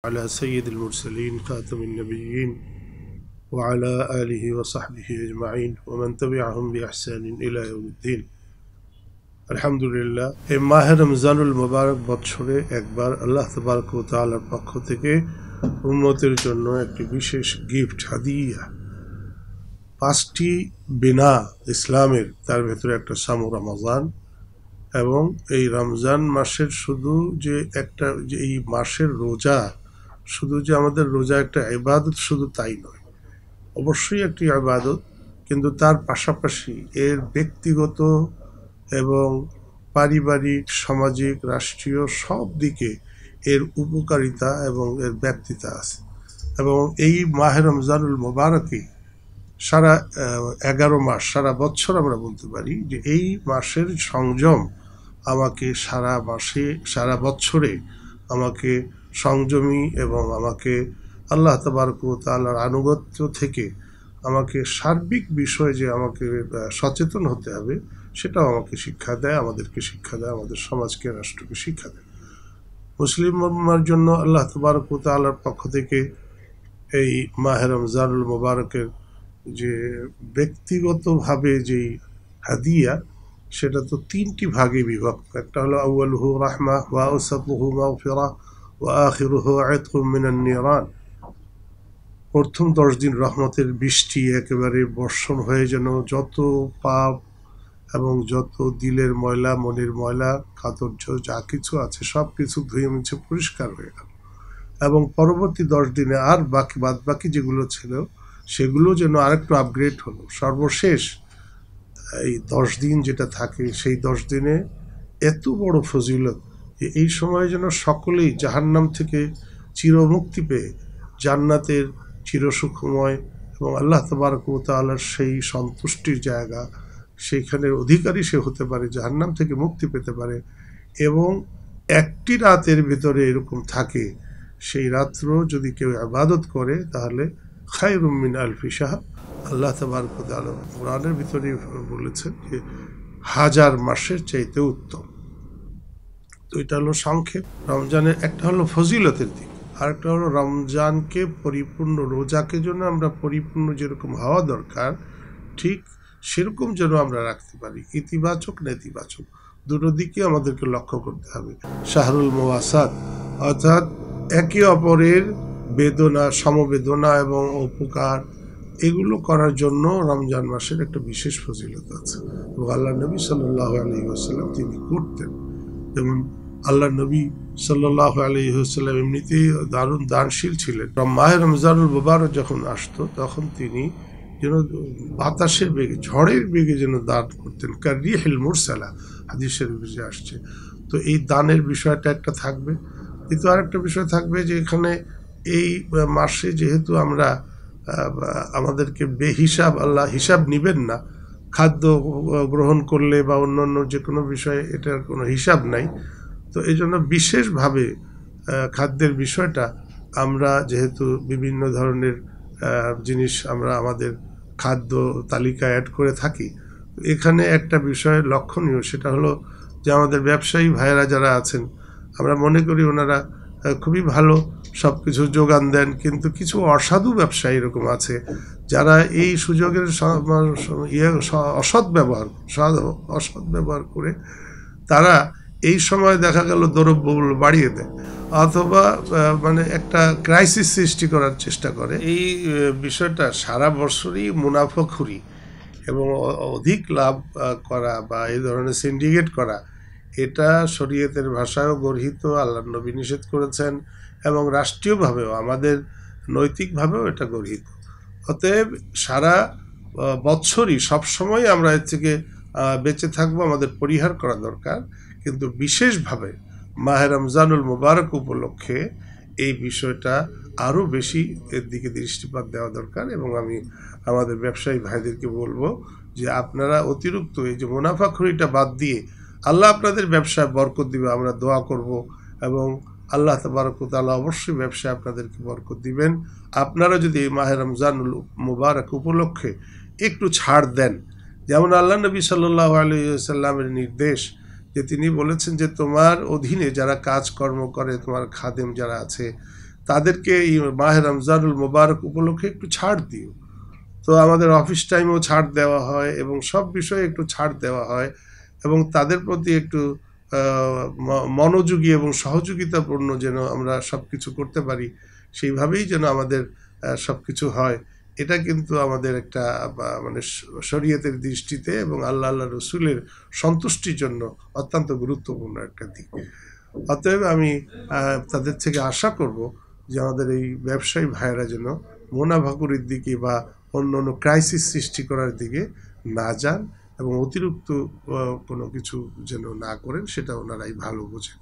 على سيد المرسلين خاتم النبيين وعلى آله وصحبه أجمعين ومن تبعهم بإحسان إلى يوم الدين আলহামদুলিল্লাহ। এই মাহে রমজানুল মুবারক বছরে একবার আল্লাহ তাবারক ওয়া তাআলার পক্ষ থেকে উম্মতের জন্য একটি বিশেষ গিফট হাদিয়া, 5টি বিনা ইসলামের, তার ভেতরে একটা সামু রমজান। এবং এই রমজান মাসের শুধু যে এই মাসের রোজা, শুধু যে আমাদের রোজা একটা ইবাদত, শুধু তাই নয়, অবশ্যই একটি ইবাদত, কিন্তু তার পাশাপাশি এর ব্যক্তিগত এবং পারিবারিক, সামাজিক, রাষ্ট্রীয় সব দিকে এর উপকারিতা এবং এর ব্যাপ্তিতা আছে। এবং এই মাহে রমজানুল মুবারকে সারা 11 মাস, সারা বছর আমরা বলতে পারি যে এই মাসের সংযম আমাকে সারা মাসে, সারা বছরে আমাকে সংযমী এবং আমাকে আল্লাহ তাবারক ওয়া তাআলার আনুগত্য থেকে আমাকে সার্বিক বিষয়ে যে আমাকে সচেতন হতে হবে, সেটাও আমাকে শিক্ষা দেয়, আমাদেরকে শিক্ষা দেয়, আমাদের সমাজকে, রাষ্ট্রকে শিক্ষা দেয়। মুসলিম উম্মার জন্য আল্লাহ তাবারক ওয়া তাআলার পক্ষ থেকে এই মাহে রমজানুল মুবারকের যে ব্যক্তিগতভাবে যেই হাদিয়া, সেটা তো 3টি ভাগে বিভক্ত। একটা হলো আউয়ালুহু রাহমা ওয়া আওসাতুহু মাগফিরা ওয়া আখিরুহু ইতকুম মিনান নিরান। প্রথম 10 দিন রহমতের বৃষ্টি একেবারে বর্ষণ হয়ে যেন যত পাপ এবং যত দিলের ময়লা, মনের ময়লা, কাতর্য যা কিছু আছে সব কিছু ধুয়ে মুছে পরিষ্কার হয়ে গেল। এবং পরবর্তী 10 দিনে আর বাকি যেগুলো ছিল সেগুলো যেন আরেকটু আপগ্রেড হলো। সর্বশেষ এই 10 দিন যেটা থাকে, সেই 10 দিনে এত বড় ফজিলত যে এই সময় যেন সকলেই জাহান্নাম থেকে চিরমুক্তি পেয়ে জান্নাতের চিরসুখময় এবং আল্লাহ তাবারক ওয়া তাআলার সেই সন্তুষ্টির জায়গা, সেইখানের অধিকারী সে হতে পারে, জাহান্নাম থেকে মুক্তি পেতে পারে। এবং একটি রাতের ভিতরে এরকম থাকে, সেই রাত্র যদি কেউ ইবাদত করে তাহলে খায়রুম মিন আলফি শাহর। আল্লাহ তাবারক ওয়া তাআলা কোরআনের ভিতরে বলেছেন যে 1000 মাসের চাইতে উত্তম। তো এটা হলো সংক্ষেপ রমজানের। একটা হলো ফজিলতের দিক, আর একটা হলো রমজানকে পরিপূর্ণ, রোজাকে জন্য আমরা পরিপূর্ণ যেরকম হওয়া দরকার ঠিক সেরকম যেন আমরা রাখতে পারি। ইতিবাচক নেতিবাচক দুটো দিকে আমাদেরকে লক্ষ্য করতে হবে। শাহরুল মুওয়াসাত, অর্থাৎ একে অপরের বেদনা, সমবেদনা এবং উপকার, এগুলো করার জন্য রমজান মাসের একটা বিশেষ ফজিলত আছে। এবং আল্লাহ নবী সাল্লাল্লাহু আলাইহি ওয়াসাল্লাম তিনি করতেন। যেমন আল্লাহ নবী সাল্লাল্লাহু আলাইহি ওয়াসাল্লাম এমনিতেই দারুণ দানশীল ছিলেন। মাহে রমজানুল মুবারক যখন আসতো তখন তিনি যেন বাতাসের বেগে, ঝড়ের বেগে যেন দান করতেন। কারিহিল মুরসালা হাদিসের বিষয়ে আসছে। তো এই দানের বিষয়টা একটা থাকবে। কিন্তু আরেকটা বিষয় থাকবে যে এখানে এই মাসে যেহেতু আমরা আমাদেরকে বেহিসাব, আল্লাহ হিসাব নিবেন না, খাদ্য গ্রহণ করলে বা অন্যান্য যে কোনো বিষয়ে এটার কোনো হিসাব নাই। তো এই জন্য বিশেষভাবে খাদ্যের বিষয়টা আমরা যেহেতু বিভিন্ন ধরনের জিনিস আমরা আমাদের খাদ্য তালিকায় অ্যাড করে থাকি, এখানে একটা বিষয় লক্ষণীয়, সেটা হলো যে আমাদের ব্যবসায়ী ভাইয়েরা যারা আছেন, আমরা মনে করি ওনারা খুবই ভালো সব কিছু যোগান দেন, কিন্তু কিছু অসাধু ব্যবসায়ী এরকম আছে যারা এই সুযোগের অসৎ ব্যবহার করে তারা এই সময় দেখা গেল দ্রব্যমূল্য বাড়িয়ে দেয়, অথবা মানে একটা ক্রাইসিস সৃষ্টি করার চেষ্টা করে। এই বিষয়টা সারা বছরই মুনাফাখুরি এবং অধিক লাভ করা বা এই ধরনের সিন্ডিকেট করা, এটা শরীয়তের ভাষায়ও গর্হিত, আল্লাহ নবী নিষেধ করেছেন, এবং রাষ্ট্রীয়ভাবেও আমাদের নৈতিকভাবেও এটা গর্হিত। অতএব সারা বছরই সবসময় আমরা এর থেকে বেঁচে থাকবো, আমাদের পরিহার করা দরকার। কিন্তু বিশেষভাবে মাহে রমজানুল মুবারক উপলক্ষে এই বিষয়টা আরও বেশি এর দিকে দৃষ্টিপাত দেওয়া দরকার। এবং আমি আমাদের ব্যবসায়ী ভাইদেরকে বলবো যে আপনারা অতিরিক্ত এই যে মুনাফাখুরিটা বাদ দিয়ে আল্লাহ আপনাদের ব্যবসায় বরকত দিবে, আমরা দোয়া করব। এবং আল্লাহ তাবারক ওয়া তাআলা অবশ্যই ব্যবসায় আপনাদেরকে বরকত দিবেন। আপনারা যদি এই মাহে রমজানুল মুবারক উপলক্ষে একটু ছাড় দেন, যেমন আল্লাহ নবী সাল্লাল্লাহু আলাইহি ওয়াসাল্লামের নির্দেশ যে তিনি বলেছেন যে তোমার অধীনে যারা কাজকর্ম করে, তোমার খাদেম যারা আছে, তাদেরকে এই মাহে রমজানুল মোবারক উপলক্ষে একটু ছাড় দিও। তো আমাদের অফিস টাইমেও ছাড় দেওয়া হয় এবং সব বিষয়ে একটু ছাড় দেওয়া হয় এবং তাদের প্রতি একটু মনোযোগী এবং সহযোগিতাপূর্ণ যেন আমরা সব কিছু করতে পারি, সেইভাবেই যেন আমাদের সব কিছু হয়। এটা কিন্তু আমাদের একটা মানে শরীয়তের দৃষ্টিতে এবং আল্লাহ রসুলের সন্তুষ্টির জন্য অত্যন্ত গুরুত্বপূর্ণ একটা দিক। অতএব আমি তাদের থেকে আশা করব যে আমাদের এই ব্যবসায়ী ভাইয়েরা যেন মুনাফাকুরির দিকে বা অন্য অন্য ক্রাইসিস সৃষ্টি করার দিকে না যান এবং অতিরিক্ত কোনো কিছু যেন না করেন, সেটা ওনারাই ভালো বোঝেন।